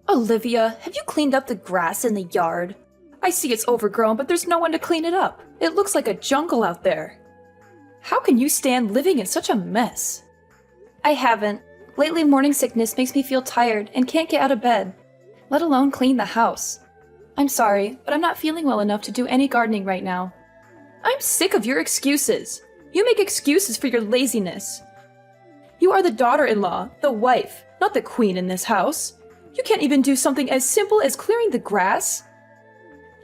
Olivia, have you cleaned up the grass in the yard? I see it's overgrown, but there's no one to clean it up. It looks like a jungle out there. How can you stand living in such a mess? I haven't. Lately, morning sickness makes me feel tired and can't get out of bed, let alone clean the house. I'm sorry, but I'm not feeling well enough to do any gardening right now. I'm sick of your excuses. You make excuses for your laziness. You are the daughter-in-law, the wife, not the queen in this house. You can't even do something as simple as clearing the grass?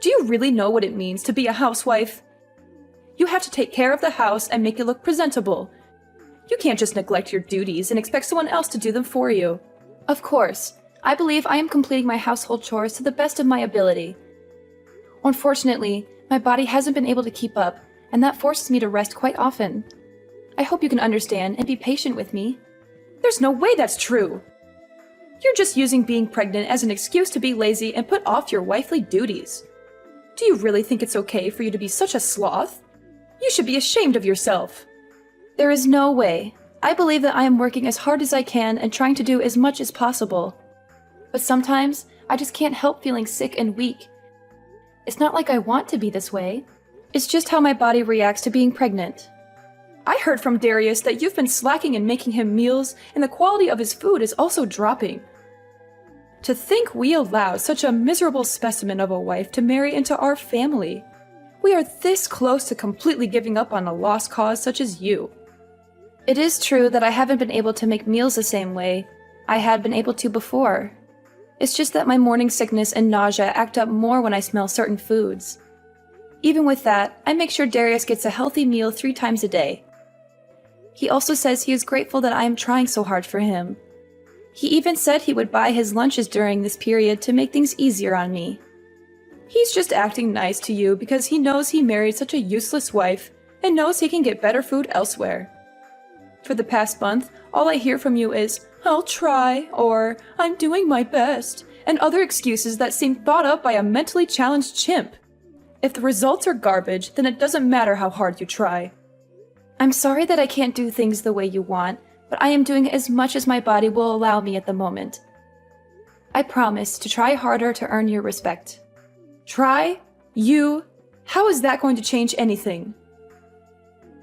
Do you really know what it means to be a housewife? You have to take care of the house and make it look presentable. You can't just neglect your duties and expect someone else to do them for you. Of course, I believe I am completing my household chores to the best of my ability. Unfortunately, my body hasn't been able to keep up, and that forces me to rest quite often. I hope you can understand and be patient with me. There's no way that's true! You're just using being pregnant as an excuse to be lazy and put off your wifely duties. Do you really think it's okay for you to be such a sloth? You should be ashamed of yourself. There is no way. I believe that I am working as hard as I can and trying to do as much as possible. But sometimes, I just can't help feeling sick and weak. It's not like I want to be this way. It's just how my body reacts to being pregnant. I heard from Darius that you've been slacking in making him meals, and the quality of his food is also dropping. To think we allowed such a miserable specimen of a wife to marry into our family. We are this close to completely giving up on a lost cause such as you. It is true that I haven't been able to make meals the same way I had been able to before. It's just that my morning sickness and nausea act up more when I smell certain foods. Even with that, I make sure Darius gets a healthy meal 3 times a day. He also says he is grateful that I am trying so hard for him. He even said he would buy his lunches during this period to make things easier on me. He's just acting nice to you because he knows he married such a useless wife and knows he can get better food elsewhere. For the past month, all I hear from you is, "I'll try," or "I'm doing my best," and other excuses that seem thought up by a mentally challenged chimp. If the results are garbage, then it doesn't matter how hard you try. I'm sorry that I can't do things the way you want, but I am doing as much as my body will allow me at the moment. I promise to try harder to earn your respect. Try? You? How is that going to change anything?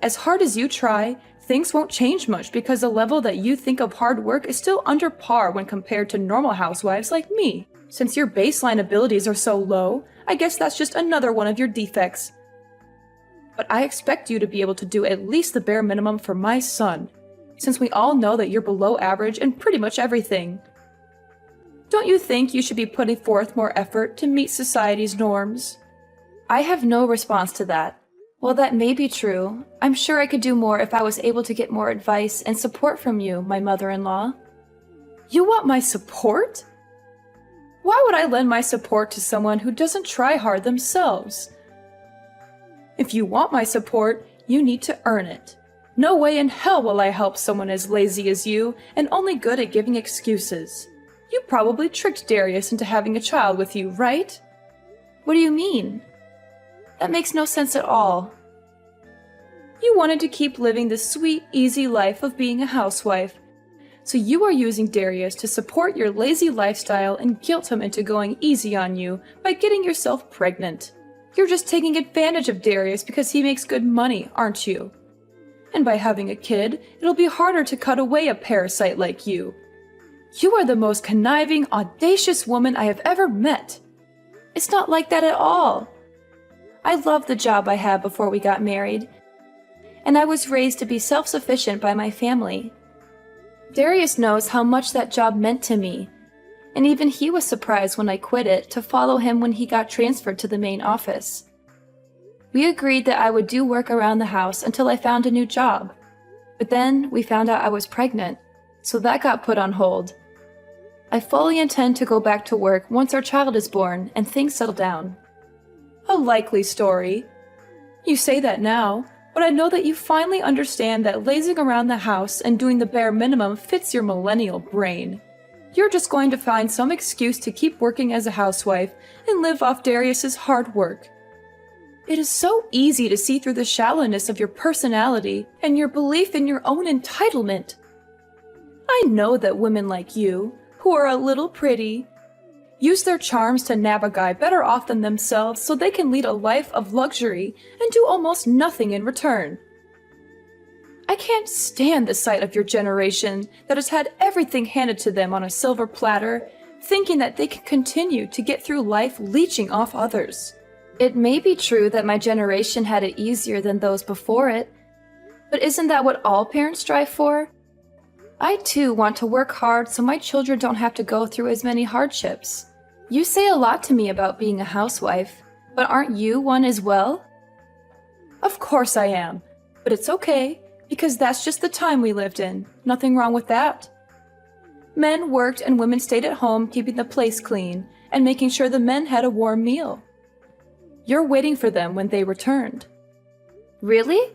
As hard as you try, things won't change much because the level that you think of hard work is still under par when compared to normal housewives like me. Since your baseline abilities are so low, I guess that's just another one of your defects. But I expect you to be able to do at least the bare minimum for my son, since we all know that you're below average in pretty much everything. Don't you think you should be putting forth more effort to meet society's norms? I have no response to that. While that may be true, I'm sure I could do more if I was able to get more advice and support from you, my mother-in-law. You want my support? Why would I lend my support to someone who doesn't try hard themselves? If you want my support, you need to earn it. No way in hell will I help someone as lazy as you and only good at giving excuses. You probably tricked Darius into having a child with you, right? What do you mean? That makes no sense at all. You wanted to keep living the sweet, easy life of being a housewife. So you are using Darius to support your lazy lifestyle and guilt him into going easy on you by getting yourself pregnant. You're just taking advantage of Darius because he makes good money, aren't you? And by having a kid, it'll be harder to cut away a parasite like you. You are the most conniving, audacious woman I have ever met. It's not like that at all. I loved the job I had before we got married, and I was raised to be self-sufficient by my family. Darius knows how much that job meant to me, and even he was surprised when I quit it to follow him when he got transferred to the main office. We agreed that I would do work around the house until I found a new job, but then we found out I was pregnant, so that got put on hold. I fully intend to go back to work once our child is born and things settle down. A likely story. You say that now, but I know that you finally understand that lazing around the house and doing the bare minimum fits your millennial brain. You're just going to find some excuse to keep working as a housewife and live off Darius's hard work. It is so easy to see through the shallowness of your personality and your belief in your own entitlement. I know that women like you, who are a little pretty, use their charms to nab a guy better off than themselves so they can lead a life of luxury and do almost nothing in return. I can't stand the sight of your generation that has had everything handed to them on a silver platter, thinking that they can continue to get through life leeching off others. It may be true that my generation had it easier than those before it, but isn't that what all parents strive for? I too want to work hard so my children don't have to go through as many hardships. You say a lot to me about being a housewife, but aren't you one as well? Of course I am, but it's okay, because that's just the time we lived in. Nothing wrong with that. Men worked and women stayed at home keeping the place clean and making sure the men had a warm meal. You're waiting for them when they returned. Really?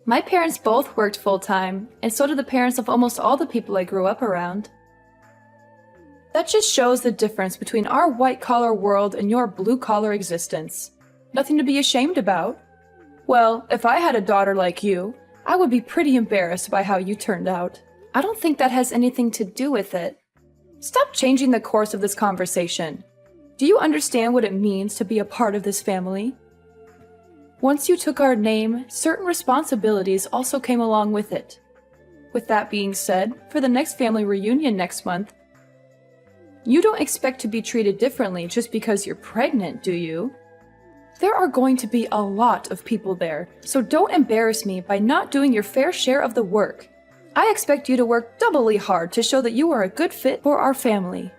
My parents both worked full-time, and so did the parents of almost all the people I grew up around. That just shows the difference between our white-collar world and your blue-collar existence. Nothing to be ashamed about. Well, if I had a daughter like you, I would be pretty embarrassed by how you turned out. I don't think that has anything to do with it. Stop changing the course of this conversation. Do you understand what it means to be a part of this family? Once you took our name, certain responsibilities also came along with it. With that being said, for the next family reunion next month, you don't expect to be treated differently just because you're pregnant, do you? There are going to be a lot of people there, so don't embarrass me by not doing your fair share of the work. I expect you to work doubly hard to show that you are a good fit for our family.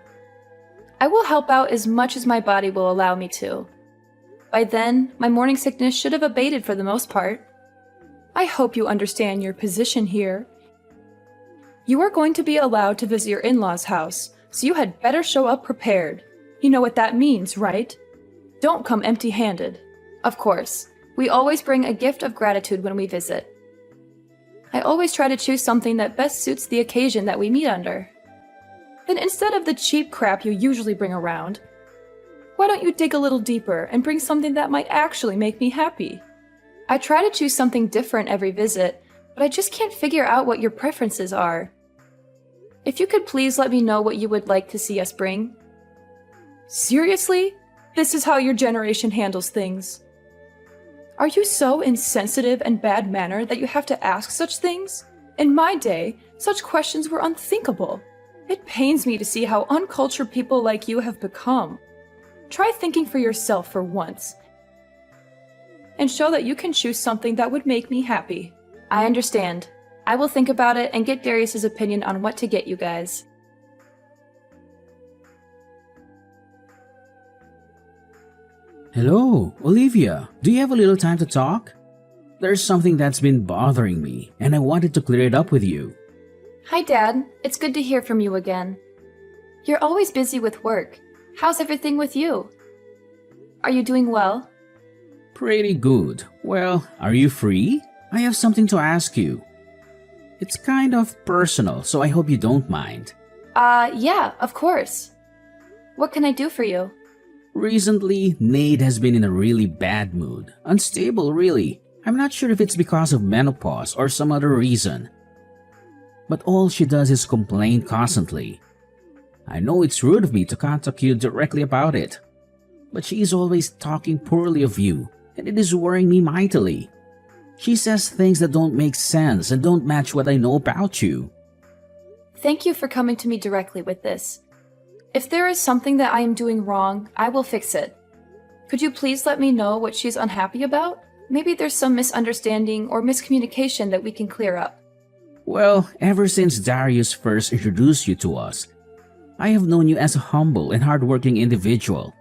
I will help out as much as my body will allow me to. By then, my morning sickness should have abated for the most part. I hope you understand your position here. You are going to be allowed to visit your in-laws' house, so you had better show up prepared. You know what that means, right? Don't come empty-handed. Of course, we always bring a gift of gratitude when we visit. I always try to choose something that best suits the occasion that we meet under. Then instead of the cheap crap you usually bring around, why don't you dig a little deeper and bring something that might actually make me happy? I try to choose something different every visit, but I just can't figure out what your preferences are. If you could please let me know what you would like to see us bring. Seriously? This is how your generation handles things? Are you so insensitive and bad-mannered that you have to ask such things? In my day, such questions were unthinkable. It pains me to see how uncultured people like you have become. Try thinking for yourself for once, and show that you can choose something that would make me happy. I understand. I will think about it and get Darius's opinion on what to get you guys. Hello, Olivia. Do you have a little time to talk? There's something that's been bothering me, and I wanted to clear it up with you. Hi, Dad. It's good to hear from you again. You're always busy with work. How's everything with you? Are you doing well? Pretty good. Well, are you free? I have something to ask you. It's kind of personal, so I hope you don't mind. Yeah, of course. What can I do for you? Recently, Nate has been in a really bad mood. Unstable, really. I'm not sure if it's because of menopause or some other reason. But all she does is complain constantly. I know it's rude of me to contact you directly about it, but she is always talking poorly of you, and it is worrying me mightily. She says things that don't make sense and don't match what I know about you. Thank you for coming to me directly with this. If there is something that I am doing wrong, I will fix it. Could you please let me know what she's unhappy about? Maybe there's some misunderstanding or miscommunication that we can clear up. Well, ever since Darius first introduced you to us, I have known you as a humble and hardworking individual.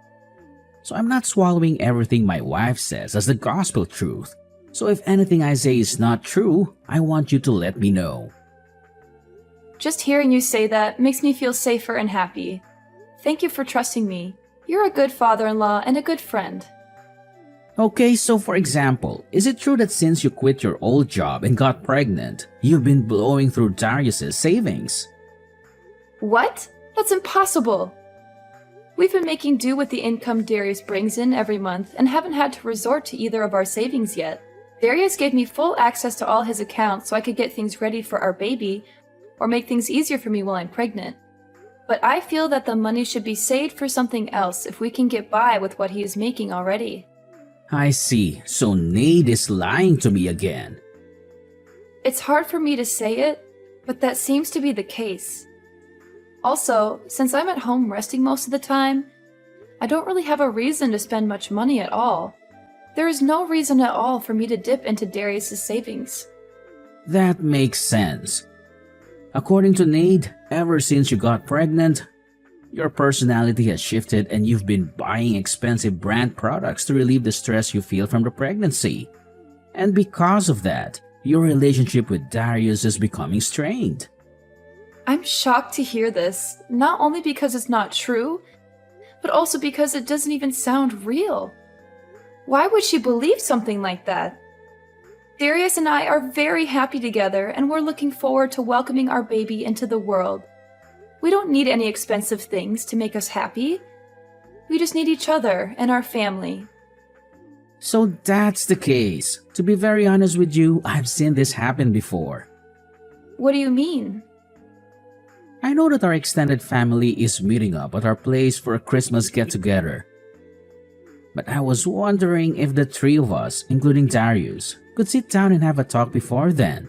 So I'm not swallowing everything my wife says as the gospel truth. So if anything I say is not true, I want you to let me know. Just hearing you say that makes me feel safer and happy. Thank you for trusting me. You're a good father-in-law and a good friend. Okay, so for example, is it true that since you quit your old job and got pregnant, you've been blowing through Darius's savings? What? That's impossible! We've been making do with the income Darius brings in every month and haven't had to resort to either of our savings yet. Darius gave me full access to all his accounts so I could get things ready for our baby or make things easier for me while I'm pregnant. But I feel that the money should be saved for something else if we can get by with what he is making already. I see. So Nate is lying to me again. It's hard for me to say it, but that seems to be the case. Also, since I'm at home resting most of the time, I don't really have a reason to spend much money at all. There is no reason at all for me to dip into Darius's savings. That makes sense. According to Nate, ever since you got pregnant, your personality has shifted and you've been buying expensive brand products to relieve the stress you feel from the pregnancy. And because of that, your relationship with Darius is becoming strained. I'm shocked to hear this, not only because it's not true, but also because it doesn't even sound real. Why would she believe something like that? Darius and I are very happy together, and we're looking forward to welcoming our baby into the world. We don't need any expensive things to make us happy. We just need each other and our family. So that's the case. To be very honest with you, I've seen this happen before. What do you mean? I know that our extended family is meeting up at our place for a Christmas get-together. But I was wondering if the three of us, including Darius, could sit down and have a talk before then.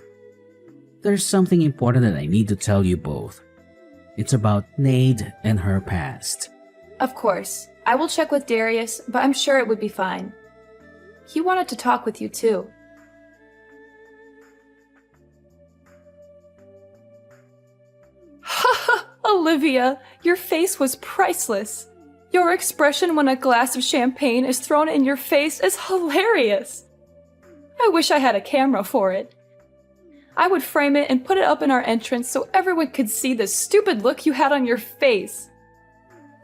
There's something important that I need to tell you both. It's about Nate and her past. Of course. I will check with Darius, but I'm sure it would be fine. He wanted to talk with you too. Haha, Olivia, your face was priceless. Your expression when a glass of champagne is thrown in your face is hilarious. I wish I had a camera for it. I would frame it and put it up in our entrance so everyone could see the stupid look you had on your face.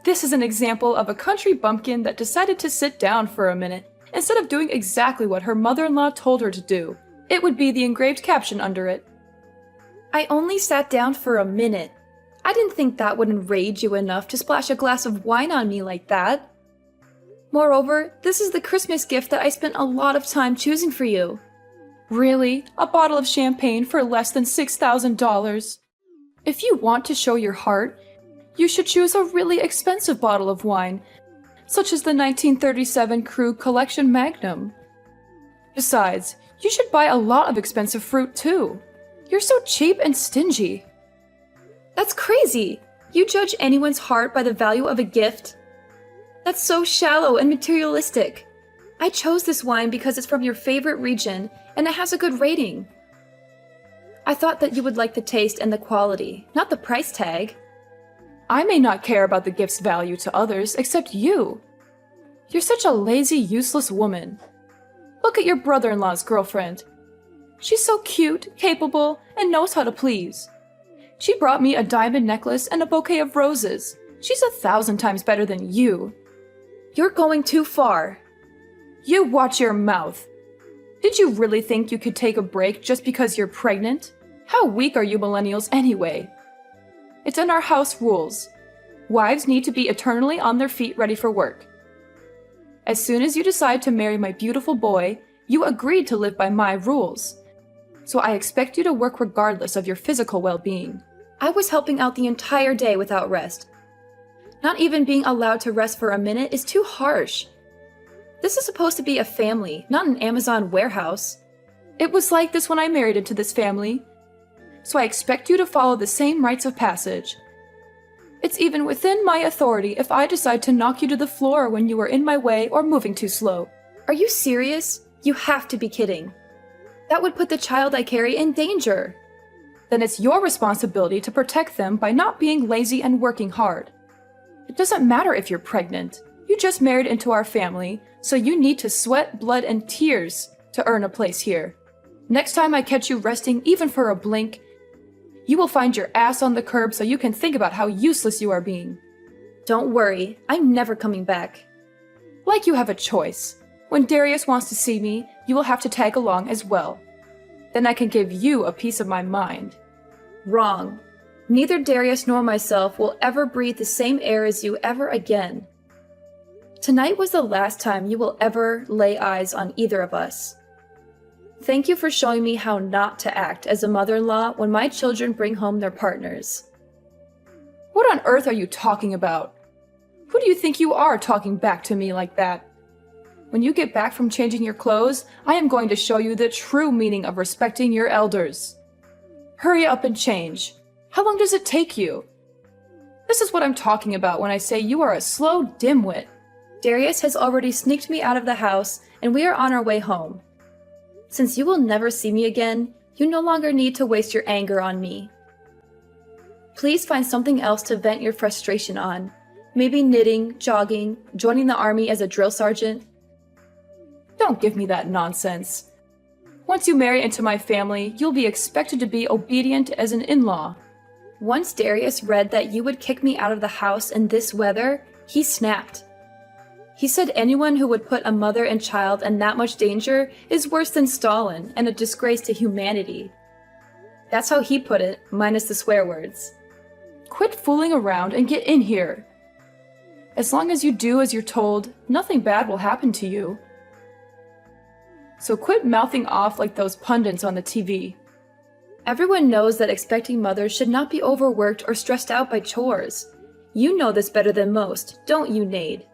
This is an example of a country bumpkin that decided to sit down for a minute instead of doing exactly what her mother-in-law told her to do. It would be the engraved caption under it. I only sat down for a minute. I didn't think that would enrage you enough to splash a glass of wine on me like that. Moreover, this is the Christmas gift that I spent a lot of time choosing for you. Really? A bottle of champagne for less than $6,000? If you want to show your heart, you should choose a really expensive bottle of wine, such as the 1937 Krug Collection Magnum. Besides, you should buy a lot of expensive fruit too. You're so cheap and stingy. That's crazy! You judge anyone's heart by the value of a gift? That's so shallow and materialistic. I chose this wine because it's from your favorite region and it has a good rating. I thought that you would like the taste and the quality, not the price tag. I may not care about the gift's value to others except you. You're such a lazy, useless woman. Look at your brother-in-law's girlfriend. She's so cute, capable, and knows how to please. She brought me a diamond necklace and a bouquet of roses. She's 1,000 times better than you. You're going too far. You watch your mouth. Did you really think you could take a break just because you're pregnant? How weak are you millennials anyway? It's in our house rules. Wives need to be eternally on their feet ready for work. As soon as you decide to marry my beautiful boy, you agreed to live by my rules. So I expect you to work regardless of your physical well-being. I was helping out the entire day without rest. Not even being allowed to rest for a minute is too harsh. This is supposed to be a family, not an Amazon warehouse. It was like this when I married into this family. So I expect you to follow the same rites of passage. It's even within my authority if I decide to knock you to the floor when you are in my way or moving too slow. Are you serious? You have to be kidding. That would put the child I carry in danger. Then it's your responsibility to protect them by not being lazy and working hard. It doesn't matter if you're pregnant. You just married into our family, so you need to sweat, blood, and tears to earn a place here. Next time I catch you resting even for a blink, you will find your ass on the curb so you can think about how useless you are being. Don't worry, I'm never coming back. Like you have a choice. When Darius wants to see me, you will have to tag along as well. Then I can give you a piece of my mind. Wrong. Neither Darius nor myself will ever breathe the same air as you ever again. Tonight was the last time you will ever lay eyes on either of us. Thank you for showing me how not to act as a mother-in-law when my children bring home their partners. What on earth are you talking about? Who do you think you are talking back to me like that? When you get back from changing your clothes, I am going to show you the true meaning of respecting your elders. Hurry up and change. How long does it take you? This is what I'm talking about when I say you are a slow dimwit. Darius has already sneaked me out of the house, and we are on our way home. Since you will never see me again, you no longer need to waste your anger on me. Please find something else to vent your frustration on. Maybe knitting, jogging, joining the army as a drill sergeant. Don't give me that nonsense. Once you marry into my family, you'll be expected to be obedient as an in-law. Once Darius read that you would kick me out of the house in this weather, he snapped. He said anyone who would put a mother and child in that much danger is worse than Stalin and a disgrace to humanity. That's how he put it, minus the swear words. Quit fooling around and get in here. As long as you do as you're told, nothing bad will happen to you. So quit mouthing off like those pundits on the TV. Everyone knows that expecting mothers should not be overworked or stressed out by chores. You know this better than most, don't you, Nade?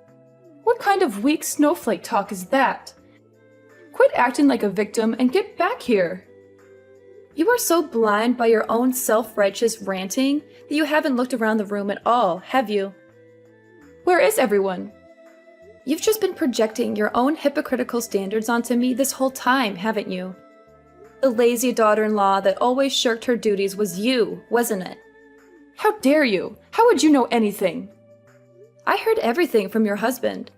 What kind of weak snowflake talk is that? Quit acting like a victim and get back here. You are so blind by your own self-righteous ranting that you haven't looked around the room at all, have you? Where is everyone? You've just been projecting your own hypocritical standards onto me this whole time, haven't you? The lazy daughter-in-law that always shirked her duties was you, wasn't it? How dare you? How would you know anything? I heard everything from your husband.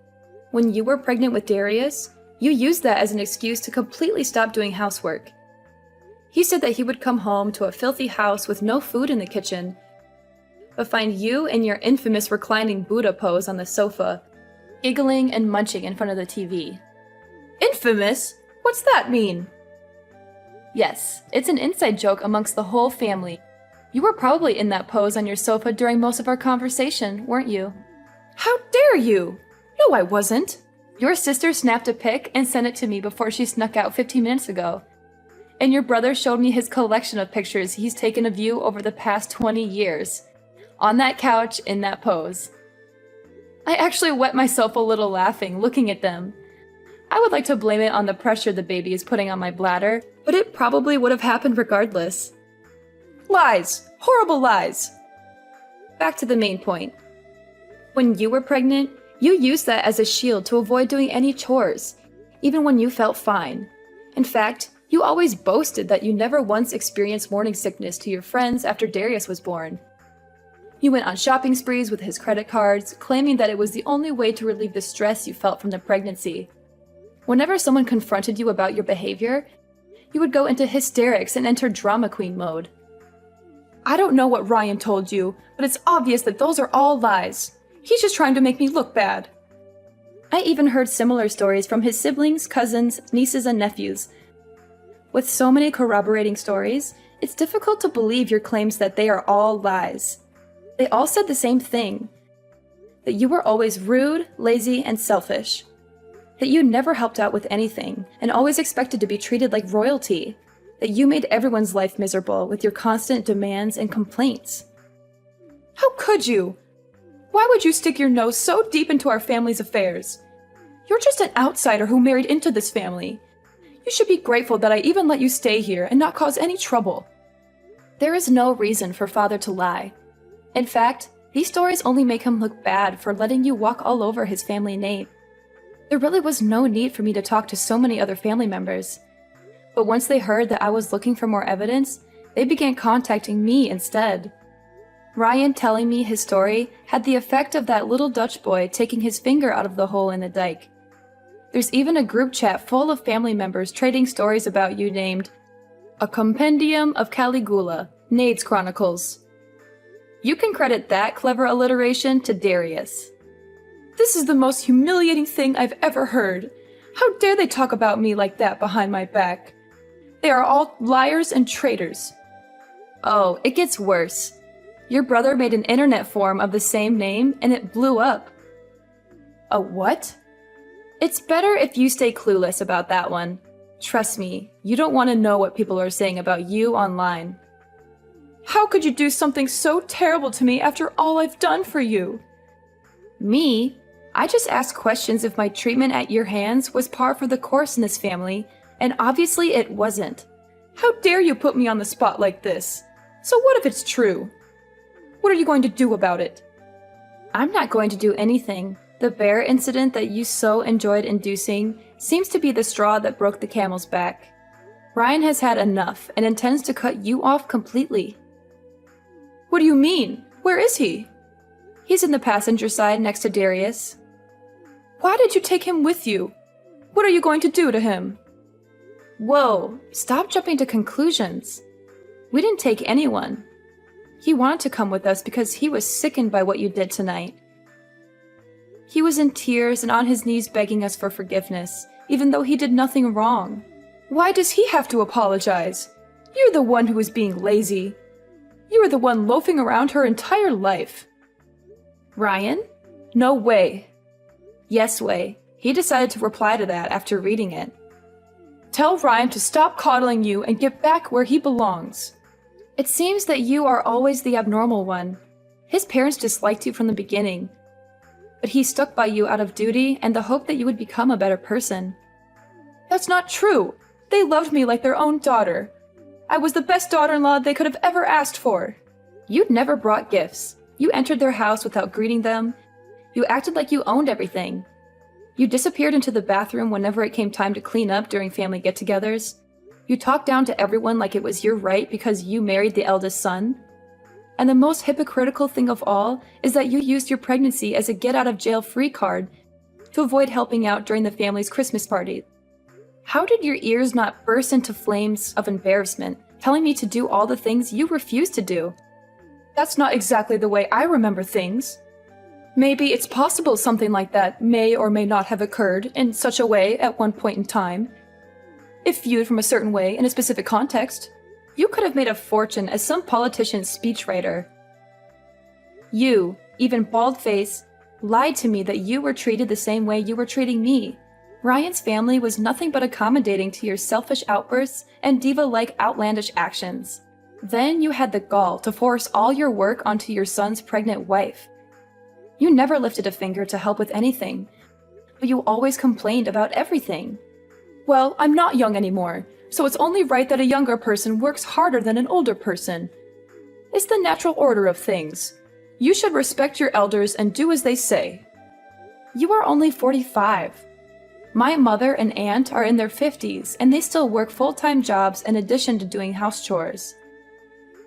When you were pregnant with Darius, you used that as an excuse to completely stop doing housework. He said that he would come home to a filthy house with no food in the kitchen, but find you in your infamous reclining Buddha pose on the sofa, giggling and munching in front of the TV. Infamous? What's that mean? Yes, it's an inside joke amongst the whole family. You were probably in that pose on your sofa during most of our conversation, weren't you? How dare you? No, I wasn't. Your sister snapped a pic and sent it to me before she snuck out 15 minutes ago. And your brother showed me his collection of pictures he's taken of you over the past 20 years. On that couch, in that pose. I actually wet myself a little laughing, looking at them. I would like to blame it on the pressure the baby is putting on my bladder, but it probably would have happened regardless. Lies! Horrible lies! Back to the main point. When you were pregnant, you used that as a shield to avoid doing any chores, even when you felt fine. In fact, you always boasted that you never once experienced morning sickness to your friends after Darius was born. You went on shopping sprees with his credit cards, claiming that it was the only way to relieve the stress you felt from the pregnancy. Whenever someone confronted you about your behavior, you would go into hysterics and enter drama queen mode. I don't know what Ryan told you, but it's obvious that those are all lies. He's just trying to make me look bad. I even heard similar stories from his siblings, cousins, nieces, and nephews. With so many corroborating stories, it's difficult to believe your claims that they are all lies. They all said the same thing. That you were always rude, lazy, and selfish. That you never helped out with anything, and always expected to be treated like royalty. That you made everyone's life miserable with your constant demands and complaints. How could you? Why would you stick your nose so deep into our family's affairs? You're just an outsider who married into this family. You should be grateful that I even let you stay here and not cause any trouble. There is no reason for Father to lie. In fact, these stories only make him look bad for letting you walk all over his family name. There really was no need for me to talk to so many other family members. But once they heard that I was looking for more evidence, they began contacting me instead. Ryan telling me his story had the effect of that little Dutch boy taking his finger out of the hole in the dike. There's even a group chat full of family members trading stories about you named A Compendium of Caligula, Nade's Chronicles. You can credit that clever alliteration to Darius. This is the most humiliating thing I've ever heard. How dare they talk about me like that behind my back? They are all liars and traitors. Oh, it gets worse. Your brother made an internet forum of the same name and it blew up. A what? It's better if you stay clueless about that one. Trust me, you don't want to know what people are saying about you online. How could you do something so terrible to me after all I've done for you? Me? I just asked questions if my treatment at your hands was par for the course in this family, and obviously it wasn't. How dare you put me on the spot like this? So what if it's true? What are you going to do about it? I'm not going to do anything. The bear incident that you so enjoyed inducing seems to be the straw that broke the camel's back. Ryan has had enough and intends to cut you off completely. What do you mean? Where is he? He's in the passenger side next to Darius. Why did you take him with you? What are you going to do to him? Whoa, stop jumping to conclusions. We didn't take anyone. He wanted to come with us because he was sickened by what you did tonight. He was in tears and on his knees begging us for forgiveness, even though he did nothing wrong. Why does he have to apologize? You're the one who was being lazy. You were the one loafing around her entire life. Ryan? No way. Yes way. He decided to reply to that after reading it. Tell Ryan to stop coddling you and get back where he belongs. It seems that you are always the abnormal one. His parents disliked you from the beginning, but he stuck by you out of duty and the hope that you would become a better person. That's not true. They loved me like their own daughter. I was the best daughter-in-law they could have ever asked for. You'd never brought gifts. You entered their house without greeting them. You acted like you owned everything. You disappeared into the bathroom whenever it came time to clean up during family get-togethers. You talked down to everyone like it was your right because you married the eldest son. And the most hypocritical thing of all is that you used your pregnancy as a get-out-of-jail-free card to avoid helping out during the family's Christmas party. How did your ears not burst into flames of embarrassment, telling me to do all the things you refused to do? That's not exactly the way I remember things. Maybe it's possible something like that may or may not have occurred in such a way at one point in time. If viewed from a certain way in a specific context, you could have made a fortune as some politician's speechwriter. You, even bald-faced, lied to me that you were treated the same way you were treating me. Ryan's family was nothing but accommodating to your selfish outbursts and diva-like outlandish actions. Then you had the gall to force all your work onto your son's pregnant wife. You never lifted a finger to help with anything, but you always complained about everything. Well, I'm not young anymore, so it's only right that a younger person works harder than an older person. It's the natural order of things. You should respect your elders and do as they say. You are only 45. My mother and aunt are in their 50s, and they still work full-time jobs in addition to doing house chores.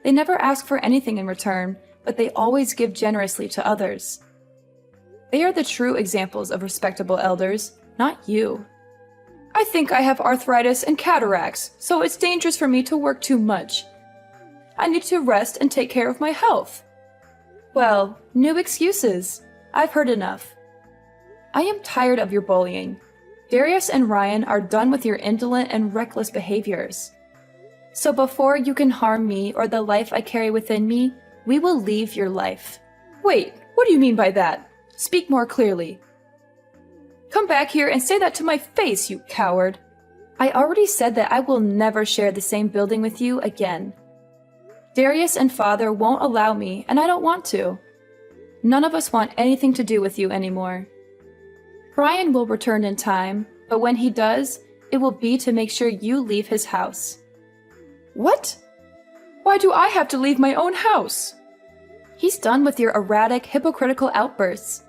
They never ask for anything in return, but they always give generously to others. They are the true examples of respectable elders, not you. I think I have arthritis and cataracts, so it's dangerous for me to work too much. I need to rest and take care of my health. Well, new excuses. I've heard enough. I am tired of your bullying. Darius and Ryan are done with your indolent and reckless behaviors. So before you can harm me or the life I carry within me, we will leave your life. Wait, what do you mean by that? Speak more clearly. Come back here and say that to my face, you coward. I already said that I will never share the same building with you again. Darius and Father won't allow me, and I don't want to. None of us want anything to do with you anymore. Ryan will return in time, but when he does, it will be to make sure you leave his house. What? Why do I have to leave my own house? He's done with your erratic, hypocritical outbursts.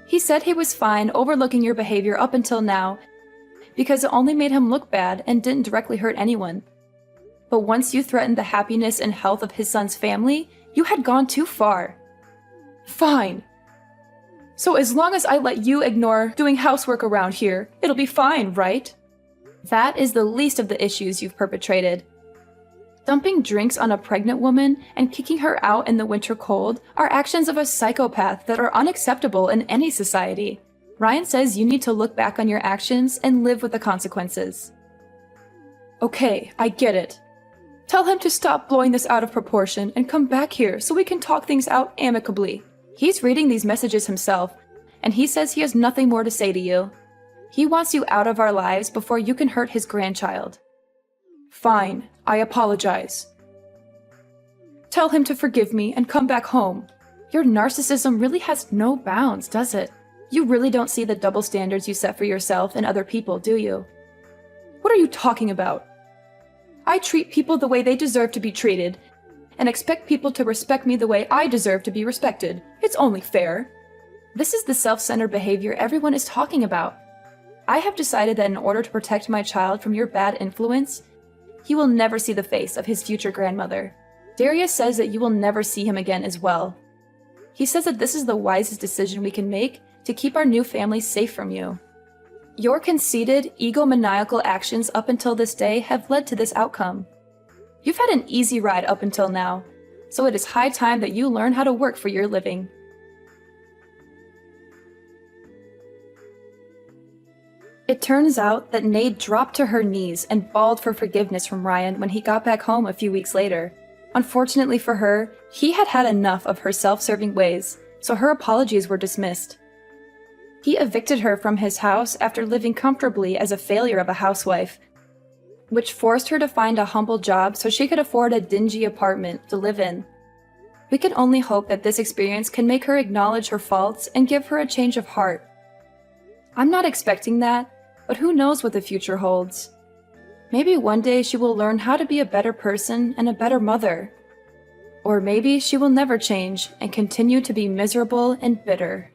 He said he was fine overlooking your behavior up until now because it only made him look bad and didn't directly hurt anyone. But once you threatened the happiness and health of his son's family, you had gone too far. Fine. So as long as I let you ignore doing housework around here, it'll be fine, right? That is the least of the issues you've perpetrated. Dumping drinks on a pregnant woman and kicking her out in the winter cold are actions of a psychopath that are unacceptable in any society. Ryan says you need to look back on your actions and live with the consequences. Okay, I get it. Tell him to stop blowing this out of proportion and come back here so we can talk things out amicably. He's reading these messages himself, and he says he has nothing more to say to you. He wants you out of our lives before you can hurt his grandchild. Fine, I apologize. Tell him to forgive me and come back home. Your narcissism really has no bounds, does it? You really don't see the double standards you set for yourself and other people, do you? What are you talking about? I treat people the way they deserve to be treated, and expect people to respect me the way I deserve to be respected. It's only fair. This is the self-centered behavior everyone is talking about. I have decided that in order to protect my child from your bad influence, he will never see the face of his future grandmother. Darius says that you will never see him again as well. He says that this is the wisest decision we can make to keep our new family safe from you. Your conceited, egomaniacal actions up until this day have led to this outcome. You've had an easy ride up until now, so it is high time that you learn how to work for your living. It turns out that Nade dropped to her knees and bawled for forgiveness from Ryan when he got back home a few weeks later. Unfortunately for her, he had had enough of her self-serving ways, so her apologies were dismissed. He evicted her from his house after living comfortably as a failure of a housewife, which forced her to find a humble job so she could afford a dingy apartment to live in. We can only hope that this experience can make her acknowledge her faults and give her a change of heart. I'm not expecting that, but who knows what the future holds. Maybe one day she will learn how to be a better person and a better mother. Or maybe she will never change and continue to be miserable and bitter.